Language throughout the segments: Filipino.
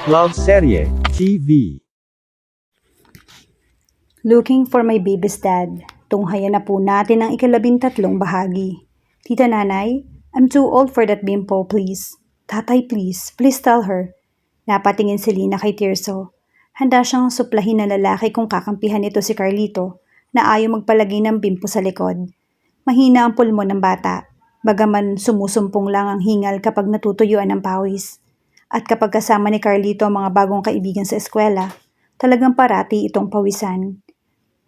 Love Serye TV. Looking for my baby's dad. Tunghayan na po natin ang ika-13 bahagi. Tita Nanay, I'm too old for that bimpo, please. Tatay, please. Please tell her. Napatingin si Lina kay Tirso. Handa siyang suplahin na lalaki kung kakampihan nito si Carlito na ayaw magpalagay ng bimpo sa likod. Mahina ang pulmon ng bata. Bagaman sumusumpong lang ang hingal kapag natutuyuan ng pawis. At kapag kasama ni Carlito ang mga bagong kaibigan sa eskwela, talagang parati itong pawisan.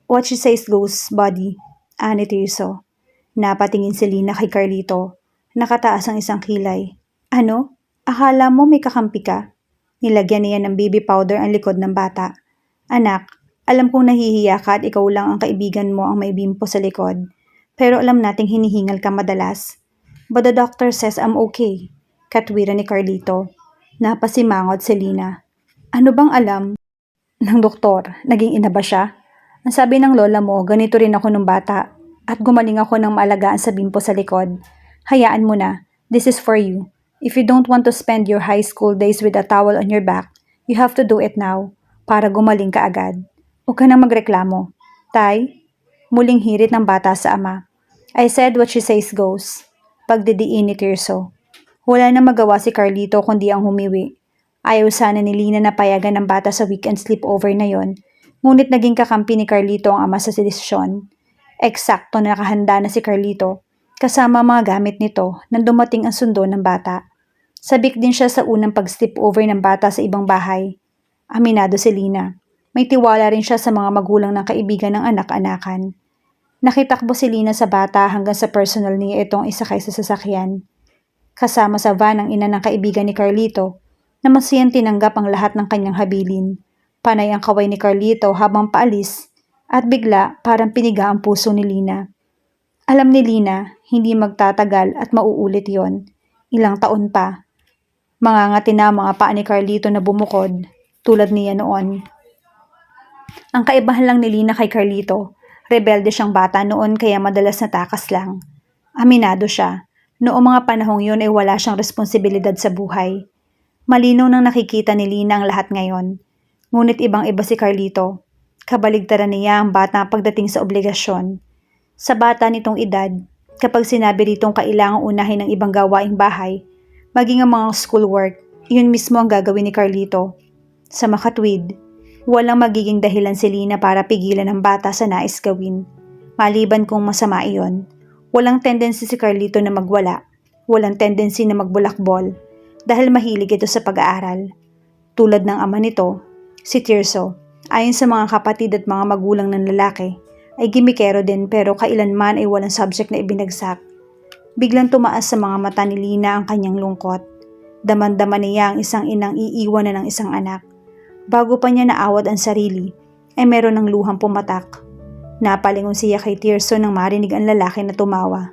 What she says goes, buddy, ani Tirso. Napatingin si Lina kay Carlito. Nakataas ang isang kilay. Ano? Akala mo may kakampi ka? Nilagyan niya ng baby powder ang likod ng bata. Anak, alam kong nahihiya ka at ikaw lang ang kaibigan mo ang may bimpo sa likod. Pero alam nating hinihingal ka madalas. But the doctor says I'm okay. Katwira ni Carlito. Napasimangot si Lina. Ano bang alam ng doktor? Naging ina ba siya? Ang sabi ng lola mo, ganito rin ako nung bata. At gumaling ako ng maalagaan sa bimpo sa likod. Hayaan mo na. This is for you. If you don't want to spend your high school days with a towel on your back, you have to do it now para gumaling ka agad. Huwag ka nang magreklamo. Tay, muling hirit ng bata sa ama. I said what she says goes. Pagdidiin ni Tirso. Wala na magawa si Carlito kundi ang humiwi. Ayaw sana ni Lina na payagan ng bata sa weekend sleepover na yon, ngunit naging kakampi ni Carlito ang ama sa desisyon. Eksakto na nakahanda na si Carlito, kasama mga gamit nito nang dumating ang sundo ng bata. Sabik din siya sa unang pag-sleepover ng bata sa ibang bahay. Aminado si Lina. May tiwala rin siya sa mga magulang ng kaibigan ng anak-anakan. Nakitakbo si Lina sa bata hanggang sa personal niya itong isakay sa sasakyan. Kasama sa van ang ina ng kaibigan ni Carlito na masayang tinanggap ang lahat ng kanyang habilin. Panay ang kaway ni Carlito habang paalis at bigla parang piniga ang puso ni Lina. Alam ni Lina, hindi magtatagal at mauulit yon. Ilang taon pa. Mangangati na mga paa ni Carlito na bumukod tulad niya noon. Ang kaibahan lang ni Lina kay Carlito, rebelde siyang bata noon kaya madalas natakas lang. Aminado siya. Noong mga panahong yun ay wala siyang responsibilidad sa buhay. Malinaw nang nakikita ni Lina ang lahat ngayon. Ngunit ibang-iba si Carlito. Kabaligtaran niya ang bata pagdating sa obligasyon. Sa bata nitong edad, kapag sinabi ritong kailangang unahin ng ibang gawaing bahay, maging ang mga schoolwork, yun mismo ang gagawin ni Carlito. Sa makatwid, walang magiging dahilan si Lina para pigilan ang bata sa nais gawin. Maliban kung masama iyon. Walang tendency si Carlito na magwala. Walang tendency na magbulakbol dahil mahilig ito sa pag-aaral. Tulad ng ama nito, si Tirso, ayon sa mga kapatid at mga magulang ng lalaki, ay gimikero din pero kailanman ay walang subject na ibinagsak. Biglang tumaas sa mga mata ni Lina ang kanyang lungkot. Daman-daman niya ang isang inang iiwan na ng isang anak. Bago pa niya naawad ang sarili, ay meron ng luhang pumatak. Napalingon siya kay Tirso nang marinig ang lalaki na tumawa.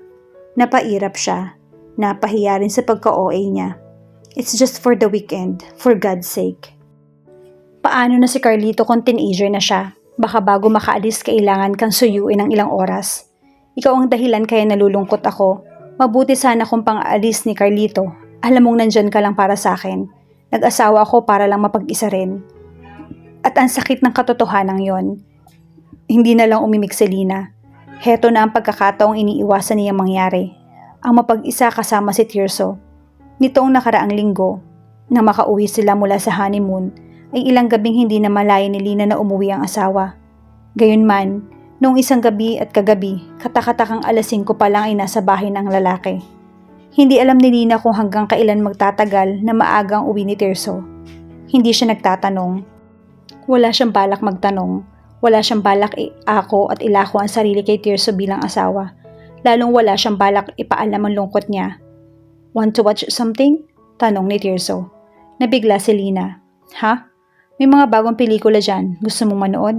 Napairap siya. Napahiya rin sa pagka-OA niya. It's just for the weekend, for God's sake. Paano na si Carlito kung teenager na siya? Baka bago makaalis kailangan kang suyuin ng ilang oras. Ikaw ang dahilan kaya nalulungkot ako. Mabuti sana kung pang-aalis ni Carlito. Alam mong nandyan ka lang para sa akin. Nag-asawa ako para lang mapag-isa rin. At ang sakit ng katotohanan yon. Hindi na lang umimik si Lina. Heto na ang pagkakataong iniiwasan niyang mangyari. Ang mapag-isa kasama si Tirso. Nitong nakaraang linggo, na makauwi sila mula sa honeymoon, ay ilang gabing hindi na malayan ni Lina na umuwi ang asawa. Gayunman, noong isang gabi at kagabi, katakatakang alas 5 pa lang ay nasa bahay ng lalaki. Hindi alam ni Lina kung hanggang kailan magtatagal na maagang uwi ni Tirso. Hindi siya nagtatanong. Wala siyang balak magtanong. Wala siyang balak ako at ilako ang sarili kay Tirso bilang asawa. Lalong wala siyang balak ipaalam ang lungkot niya. Want to watch something? Tanong ni Tirso. Nabigla si Lina. Ha? May mga bagong pelikula dyan. Gusto mong manood?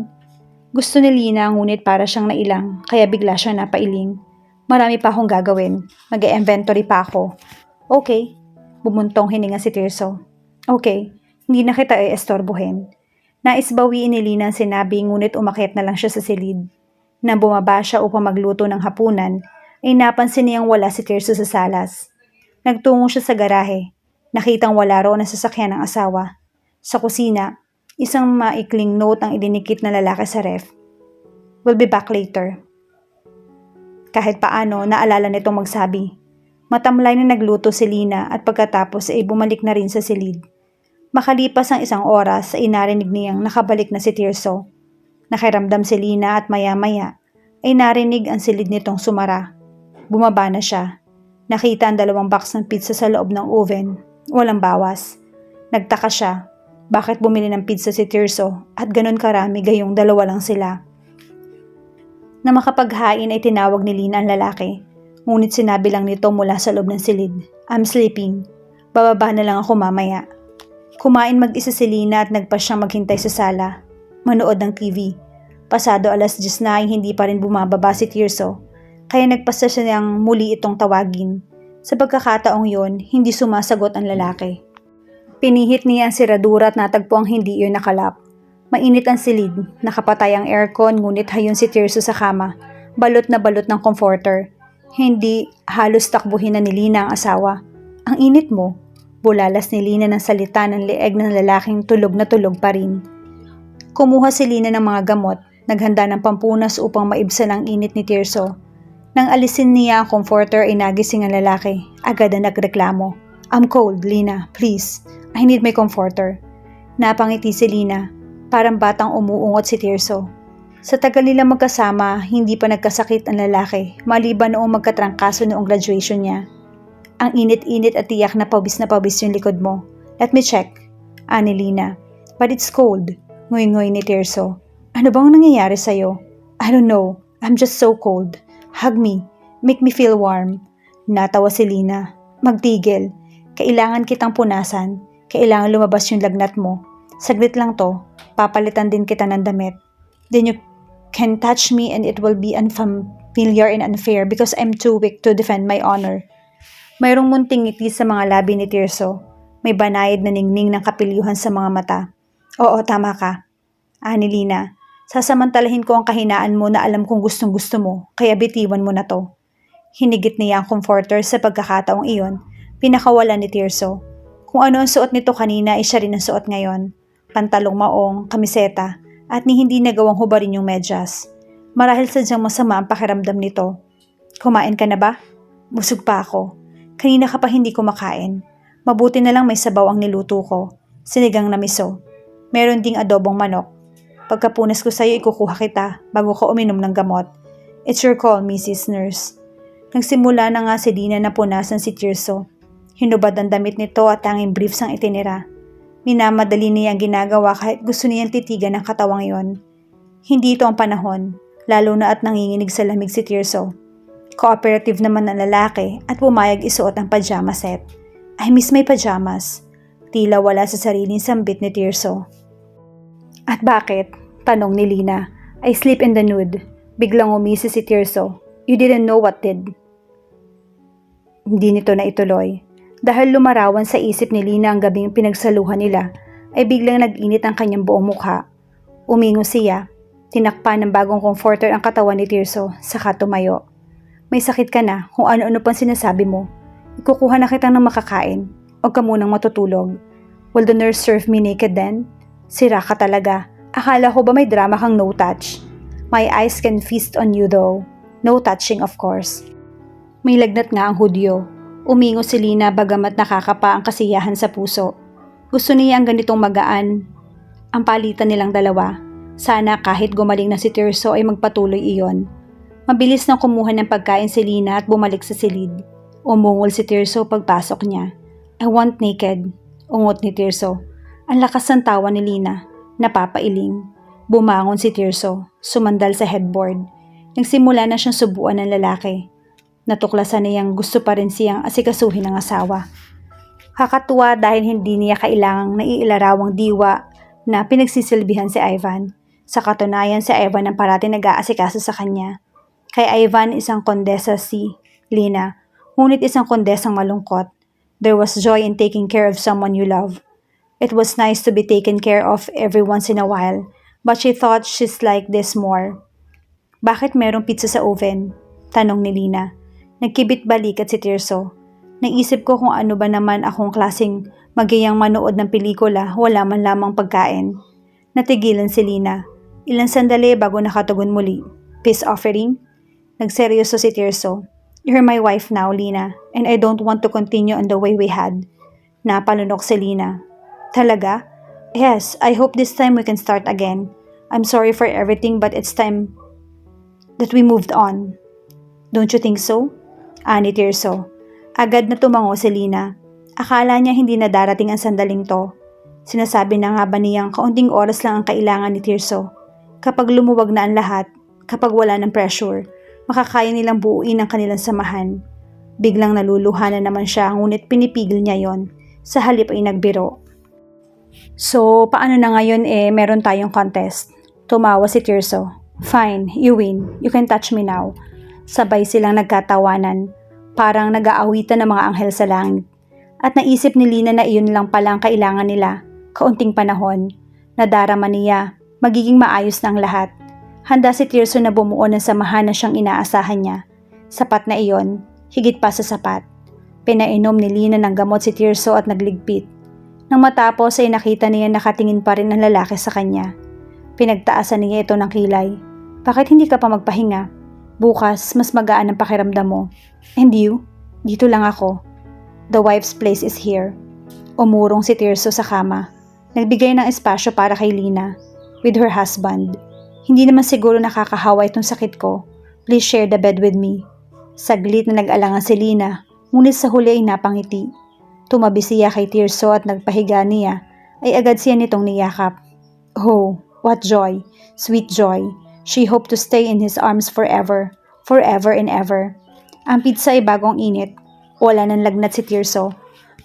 Gusto ni Lina ngunit para siyang nailang kaya bigla siyang napailing. Marami pa akong gagawin. Mag-inventory pa ako. Okay. Bumuntong hininga si Tirso. Okay. Hindi na kita i-estorbohin. Nais bawiin ni Lina ang sinabi ngunit umakyat na lang siya sa silid. Nang bumaba siya upang magluto ng hapunan, ay napansin niyang wala si Tirso sa salas. Nagtungo siya sa garahe. Nakitang wala raw ang sasakyan ng asawa. Sa kusina, isang maikling note ang idinikit na lalaki sa ref. "We'll be back later." Kahit paano, naalala nitong magsabi. Matamlay na nagluto si Lina at pagkatapos ay bumalik na rin sa silid. Makalipas ang isang oras ay narinig niyang nakabalik na si Tirso. Nakiramdam si Lina at maya-maya ay narinig ang silid nitong sumara. Bumaba na siya. Nakita ang 2 box ng pizza sa loob ng oven. Walang bawas. Nagtaka siya. Bakit bumili ng pizza si Tirso at ganun karami gayong 2 lang sila? Na makapaghain ay tinawag ni Lina ang lalaki. Ngunit sinabi lang nito mula sa loob ng silid, "I'm sleeping. Bababa na lang ako mamaya." Kumain mag-isa si Lina at nagpa siyang maghintay sa sala. Manood ng TV. Pasado 10:00 na ay hindi pa rin bumababa si Tirso. Kaya nagpasa siya niyang muli itong tawagin. Sa pagkakataong yon, hindi sumasagot ang lalaki. Pinihit niya ang siradura at natagpo ang hindi iyon nakalap. Mainit ang silid, nakapatay ang aircon ngunit hayon si Tirso sa kama, balot na balot ng comforter. Hindi halos takbuhin na ni Lina ang asawa. "Ang init mo." Bulalas ni Lina ng salita ng leeg ng lalaking tulog na tulog pa rin. Kumuha si Lina ng mga gamot, naghanda ng pampunas upang maibsan ang init ni Tirso. Nang alisin niya ang comforter ay nagising ang lalaki, agad na nagreklamo. "I'm cold, Lina, please. I need my comforter." Napangiti si Lina. Parang batang umuungot si Tirso. Sa tagal nilang magkasama, hindi pa nagkasakit ang lalaki, maliban noong magkatrangkaso noong graduation niya. "Ang init-init at tiyak na pawis yung likod mo. Let me check," ani Lina. "But it's cold," nguy-nguy ni Tirso. "Ano bang nangyayari sa'yo?" "I don't know. I'm just so cold. Hug me. Make me feel warm." Natawa si Lina. "Magtigil. Kailangan kitang punasan. Kailangan lumabas yung lagnat mo. Saglit lang to. Papalitan din kita ng damit. Then you can touch me and it will be unfamiliar and unfair because I'm too weak to defend my honor." Mayroong munting ngiti sa mga labi ni Tirso. May banayad na ningning ng kapilyuhan sa mga mata. "Oo, tama ka," ani Lina. "Sasamantalahin ko ang kahinaan mo na alam kong gustong gusto mo, kaya bitiwan mo na to." Hinigit niya ang comforter sa pagkakataong iyon. Pinakawala ni Tirso. Kung ano ang suot nito kanina ay siya rin ang suot ngayon. Pantalong maong, kamiseta, at ni hindi nagawang hubarin yung medyas. Marahil sadyang masama ang pakiramdam nito. "Kumain ka na ba?" "Busog pa ako. Kanina ka pa hindi kumakain. Mabuti na lang may sabaw ang niluto ko. Sinigang na miso. Meron ding adobong manok. Pagkapunas ko sa'yo, ikukuha kita bago ka uminom ng gamot. It's your call, Mrs. Nurse." Nagsimula na nga si Lina na punasan si Tirso. Hinubad ang damit nito at tanging briefs ang itinira. Minamadali niya ang ginagawa kahit gusto niyang titigan ang katawang yon. Hindi ito ang panahon, lalo na at nanginginig sa lamig si Tirso. Cooperative naman ang lalaki at pumayag isuot ang pajama set. "I miss my pajamas." Tila wala sa sariling sambit ni Tirso. "At bakit?" tanong ni Lina. "I sleep in the nude." Biglang umisi si Tirso. "You didn't know what did." Hindi nito na ituloy. Dahil lumarawan sa isip ni Lina ang gabing pinagsaluhan nila, ay biglang nag-init ang kanyang buong mukha. Umingo siya. Tinakpan ng bagong comforter ang katawan ni Tirso, saka tumayo. "May sakit ka na, kung ano-ano pang sinasabi mo. Ikukuha na kitang ng makakain. Huwag ka munang matutulog. Will the nurse serve me naked then?" "Sira ka talaga. Akala ko ba may drama kang no touch?" "My eyes can feast on you though. No touching of course." May lagnat nga ang hudyo. Umingo si Lina bagamat nakakapa ang kasiyahan sa puso. Gusto niya ang ganitong magaan. Ang palitan nilang dalawa. Sana kahit gumaling na si Tirso ay magpatuloy iyon. Mabilis nang kumuha ng pagkain si Lina at bumalik sa silid. Umungol si Tirso pagpasok niya. "I want naked," ungot ni Tirso. Ang lakas ng tawa ni Lina. Napapailing. Bumangon si Tirso. Sumandal sa headboard. Nagsimula na siyang subuan ng lalaki. Natuklasan niyang gusto pa rin siyang asikasuhin ng asawa. Kakatuwa dahil hindi niya kailangang naiilarawang diwa na pinagsisilbihan si Ivan. Sa katunayan, si Ivan ang parating nag-aasikaso sa kanya. Kay Ivan, isang kondesa si Lina, ngunit isang kondesang malungkot. There was joy in taking care of someone you love. It was nice to be taken care of every once in a while, but she thought she's like this more. "Bakit merong pizza sa oven?" tanong ni Lina. Nagkibit balikat si Tirso. Naisip ko kung ano ba naman akong klaseng Magiyang manood ng pelikula, wala man lamang pagkain. Natigilan si Lina. Ilang sandali bago nakatugon muli. Peace offering? Nagseryoso si Tirso. You're my wife now, Lina, and I don't want to continue on the way we had. Napalunok si Lina. Talaga? Yes, I hope this time we can start again. I'm sorry for everything but it's time that we moved on. Don't you think so? Ani Tirso. Agad na tumango si Lina. Akala niya hindi na darating ang sandaling to. Sinasabi na nga ba niyang kaunting oras lang ang kailangan ni Tirso. Kapag lumuwag na ang lahat, kapag wala ng pressure, makakaya nilang buuin ang kanilang samahan. Biglang naluluha na naman siya ngunit pinipigil niya yon. Sa halip ay nagbiro. So, paano na ngayon meron tayong contest? Tumawa si Tirso. Fine, you win. You can touch me now. Sabay silang nagkatawanan. Parang nag-aawitan ng mga anghel sa langit. At naisip ni Lina na iyon lang pala ang kailangan nila. Kaunting panahon. Nadarama niya. Magiging maayos na ang lahat. Handa si Tirso na bumuo ng samahan na siyang inaasahan niya. Sapat na iyon. Higit pa sa sapat. Pinainom ni Lina ng gamot si Tirso at nagligpit. Nang matapos ay nakita niya nakatingin pa rin ang lalaki sa kanya. Pinagtaasan niya ito ng kilay. Bakit hindi ka pa magpahinga? Bukas, mas magaan ang pakiramdam mo. And you? Dito lang ako. The wife's place is here. Umurong si Tirso sa kama. Nagbigay ng espasyo para kay Lina. With her husband. Hindi naman siguro nakakahawa itong sakit ko. Please share the bed with me. Saglit na nag-alangan si Lina. Ngunit sa huli ay napangiti. Tumabi siya kay Tirso at nagpahiga niya. Ay agad siya nitong niyakap. Oh, what joy. Sweet joy. She hoped to stay in his arms forever. Forever and ever. Ang pizza ay bagong init. Wala nang lagnat si Tirso.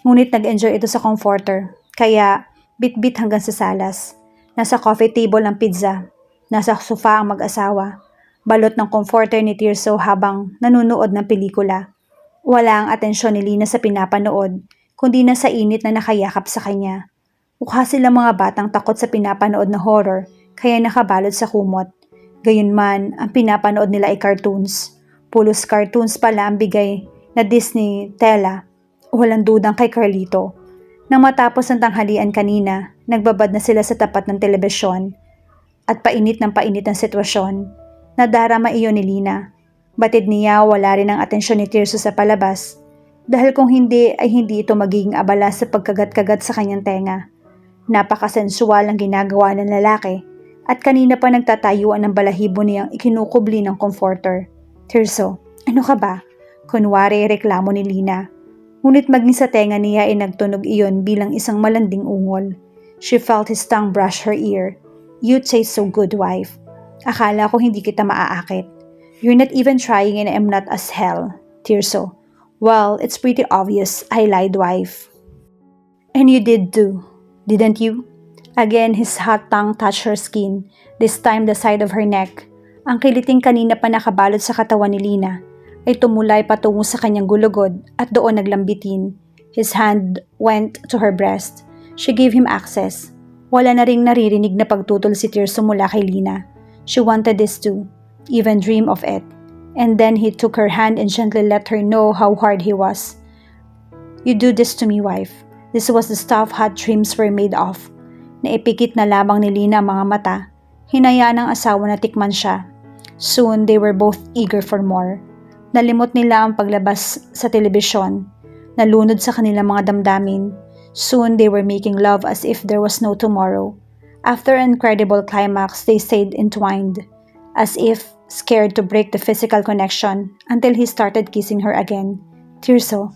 Ngunit nag-enjoy ito sa comforter. Kaya bit-bit hanggang sa salas. Nasa coffee table ang pizza. Nasa sofa ang mag-asawa. Balot ng comforter ni Tirso habang nanunood ng pelikula. Wala ang atensyon ni Lina sa pinapanood, kundi na sa init na nakayakap sa kanya. Mukha silang mga batang takot sa pinapanood na horror, kaya nakabalot sa kumot. Gayunman, ang pinapanood nila ay cartoons. Pulos cartoons pala ang bigay na Disney tela. Walang dudang kay Carlito. Nang matapos ang tanghalian kanina, nagbabad na sila sa tapat ng telebisyon. At painit ang sitwasyon. Nadarama iyon ni Lina. Batid niya wala rin ang atensyon ni Tirso sa palabas. Dahil kung hindi ay hindi ito magiging abala sa pagkagat-kagat sa kanyang tenga. Napakasensual ang ginagawa ng lalaki at kanina pa nagtatayuan ng balahibo niyang ikinukubli ng comforter. Tirso, ano ka ba? Kunwari reklamo ni Lina. Ngunit maging sa tenga niya ay nagtunog iyon bilang isang malanding ungol. She felt his tongue brush her ear. You taste so good, wife. Akala ko hindi kita maaakit. You're not even trying and I'm not as hell. Tirso. Well, it's pretty obvious. I lied, wife. And you did too, didn't you? Again, his hot tongue touched her skin, this time the side of her neck. Ang kiliting kanina pa nakabalot sa katawan ni Lina ay tumulay patungo sa kanyang gulugod at doon naglambitin. His hand went to her breast. She gave him access. Wala na ring naririnig na pagtutol si Tirso mula kay Lina. She wanted this too, even dream of it. And then he took her hand and gently let her know how hard he was. You do this to me, wife. This was the stuff hot dreams were made of. Naipikit na lamang ni Lina ang mga mata. Hinayaan ng asawa na tikman siya. Soon, they were both eager for more. Nalimot nila ang paglabas sa telebisyon. Nalunod sa kanilang mga damdamin. Soon, they were making love as if there was no tomorrow. After an incredible climax, they stayed entwined, as if scared to break the physical connection until he started kissing her again. Tirso,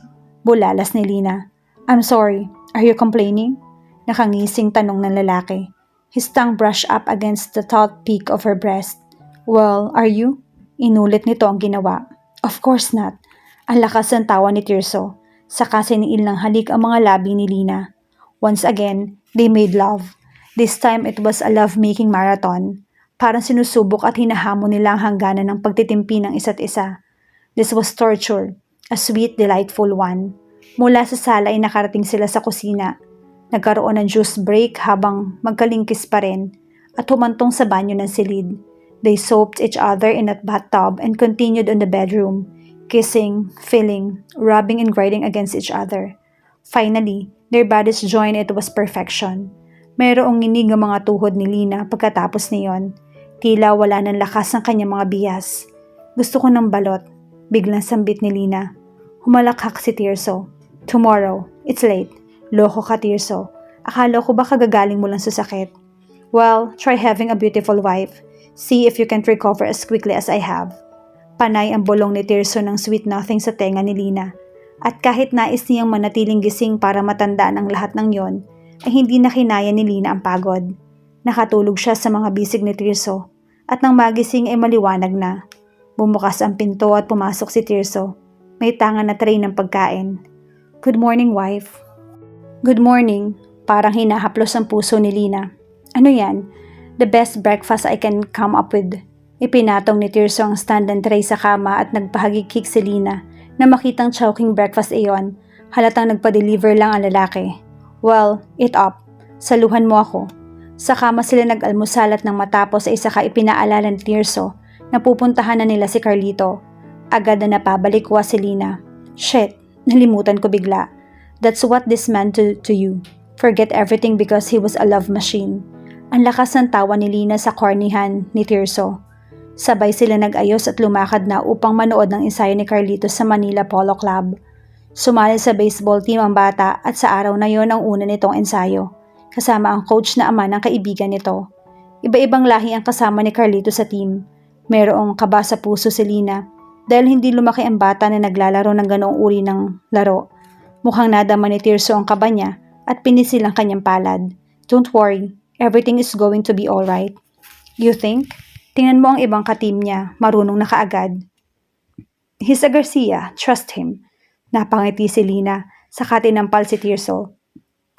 bulalas ni Lina. I'm sorry, are you complaining? Nakangising tanong ng lalaki. His tongue brushed up against the taut peak of her breast. Well, are you? Inulit nito ang ginawa. Of course not. Ang lakas ng tawa ni Tirso. Saka siniil ng halik ang mga labi ni Lina. Once again, they made love. This time it was a love-making marathon. Parang sinusubok at hinahamon nila ang hangganan ng pagtitimpi ng isa't isa. This was torture, a sweet, delightful one. Mula sa sala ay nakarating sila sa kusina. Nagkaroon ng juice break habang magkalingkis pa rin at humantong sa banyo ng silid. They soaped each other in that bathtub and continued on the bedroom, kissing, feeling, rubbing and grinding against each other. Finally, Their bodies joined, it was perfection. Mayroong nginig ang mga tuhod ni Lina pagkatapos niyon. Tila wala ng lakas ang kanyang mga biyas. Gusto ko ng balot. Biglang sambit ni Lina. Humalakhak si Tirso. Tomorrow. It's late. Loko ka, Tirso. Akala ko ba kagagaling mo lang sa sakit? Well, try having a beautiful wife. See if you can recover as quickly as I have. Panay ang bulong ni Tirso ng sweet nothing sa tenga ni Lina. At kahit nais niyang manatiling gising para matandaan ang lahat ng yon, ay hindi na kinaya ni Lina ang pagod. Nakatulog siya sa mga bisig ni Tirso at nang magising ay maliwanag na. Bumukas ang pinto at pumasok si Tirso. May tangan na tray ng pagkain. Good morning, wife. Good morning. Parang hinahaplos ang puso ni Lina. Ano yan? The best breakfast I can come up with. Ipinatong ni Tirso ang stand and tray sa kama at nagpahagikik si Lina na makitang chowking breakfast iyon. Halatang nagpa-deliver lang ang lalaki. Well, eat up. Saluhan mo ako. Sa kama sila nag-almusal at nang matapos ay saka ipinaalala ni Tirso na pupuntahan na nila si Carlito. Agad na napabalik-wa si Lina. Shit, nalimutan ko bigla. That's what this man to you. Forget everything because he was a love machine. Ang lakas ng tawa ni Lina sa cornihan ni Tirso. Sabay sila nag-ayos at lumakad na upang manood ng ensayo ni Carlito sa Manila Polo Club. Sumali sa baseball team ang bata at sa araw na yon ang una nitong ensayo, kasama ang coach na ama ng kaibigan nito. Iba-ibang lahi ang kasama ni Carlito sa team. Mayroong kaba sa puso si Lina dahil hindi lumaki ang bata na naglalaro ng ganoong uri ng laro. Mukhang nadama ni Tirso ang kaba niya at pinisil ang kanyang palad. Don't worry, everything is going to be alright. You think? Tingnan mo ang ibang ka-team niya, marunong na kaagad. He's a Garcia, trust him. Napangiti si Lina, saka tinampal si Tirso.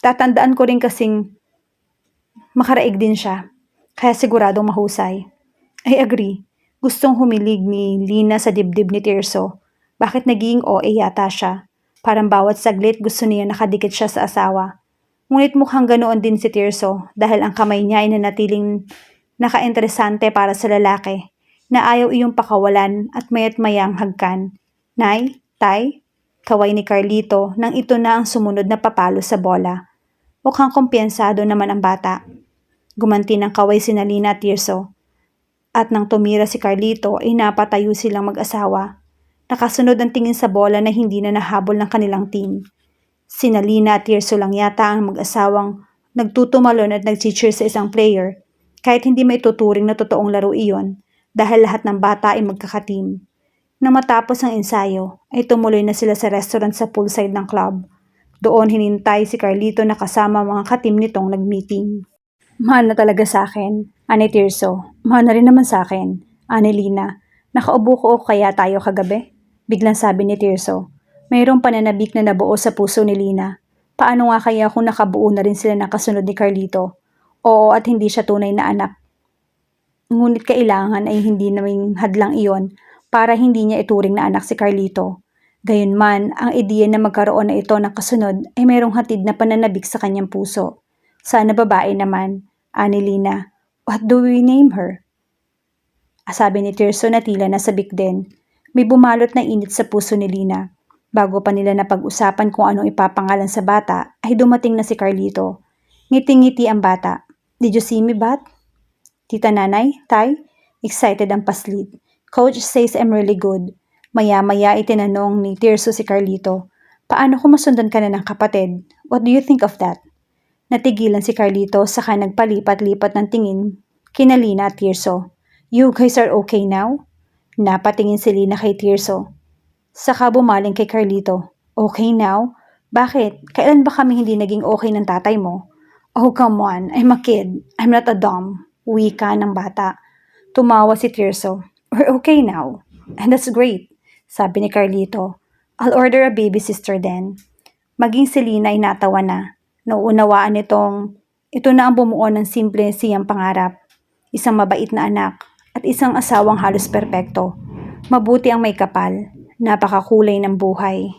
Tatandaan ko rin kasing makaraig din siya, kaya siguradong mahusay. I agree. Gustong humilig ni Lina sa dibdib ni Tirso. Bakit naging OA yata siya? Parang bawat saglit gusto niya nakadikit siya sa asawa. Ngunit mukhang ganoon din si Tirso dahil ang kamay niya ay nanatiling naka-interesante para sa lalaki na ayaw iyong pakawalan at mayat mayang hagkan. Nay, tay, kaway ni Carlito nang ito na ang sumunod na papalo sa bola. Mukhang kumpiyensado naman ang bata. Gumanti ng kaway si Lina at Tirso. At nang tumira si Carlito ay napatayo silang mag-asawa. Nakasunod ang tingin sa bola na hindi na nahabol ng kanilang team. Si Lina at Tirso lang yata ang mag-asawang nagtutumalon at nag-cheer sa isang player kahit hindi maituturing na totoong laro iyon dahil lahat ng bata ay magkakateam. Nang matapos ang ensayo, ay tumuloy na sila sa restaurant sa poolside ng club. Doon hinintay si Carlito na kasama mga kateam nitong nag-meeting. Mahal na talaga sa akin, ani Tirso. Mahal na rin naman sa akin, ani Lina. Nakaubo ko o kaya tayo kagabi? Biglang sabi ni Tirso. Mayroong pananabik na nabuo sa puso ni Lina. Paano nga kaya kung nakabuo na rin sila ng kasunod ni Carlito? Oo, at hindi siya tunay na anak. Ngunit kailangan ay hindi naming hadlang iyon para hindi niya ituring na anak si Carlito. Gayunman, ang ideya na magkaroon na ito ng kasunod ay mayroong hatid na pananabik sa kanyang puso. Sana babae naman, ani Lina. What do we name her? Sabi ni Tirso na tila nasabik din. May bumalot na init sa puso ni Lina. Bago pa nila napag-usapan kung anong ipapangalan sa bata, ay dumating na si Carlito. Ngiti-ngiti ang bata. Did you see me, Bat? Tita Nanay, Tay? Excited ang paslit. Coach says I'm really good. Maya-maya itinanong ni Tirso si Carlito. Paano kung masundan ka na ng kapatid? What do you think of that? Natigilan si Carlito saka nagpalipat-lipat ng tingin kina Lina at Tirso. You guys are okay now? Napatingin si Lina kay Tirso. Saka bumaling kay Carlito. Okay now? Bakit? Kailan ba kami hindi naging okay ng tatay mo? Oh, come on. I'm a kid. I'm not a dumb. Wika ng bata. Tumawa si Tirso. We're okay now. And that's great, sabi ni Carlito. I'll order a baby sister then. Maging si Lina ay natawa na. Nauunawaan ito na ang bumuo ng simple siyang pangarap. Isang mabait na anak at isang asawang halos perpekto. Mabuti ang may kapal. Napakakulay ng buhay.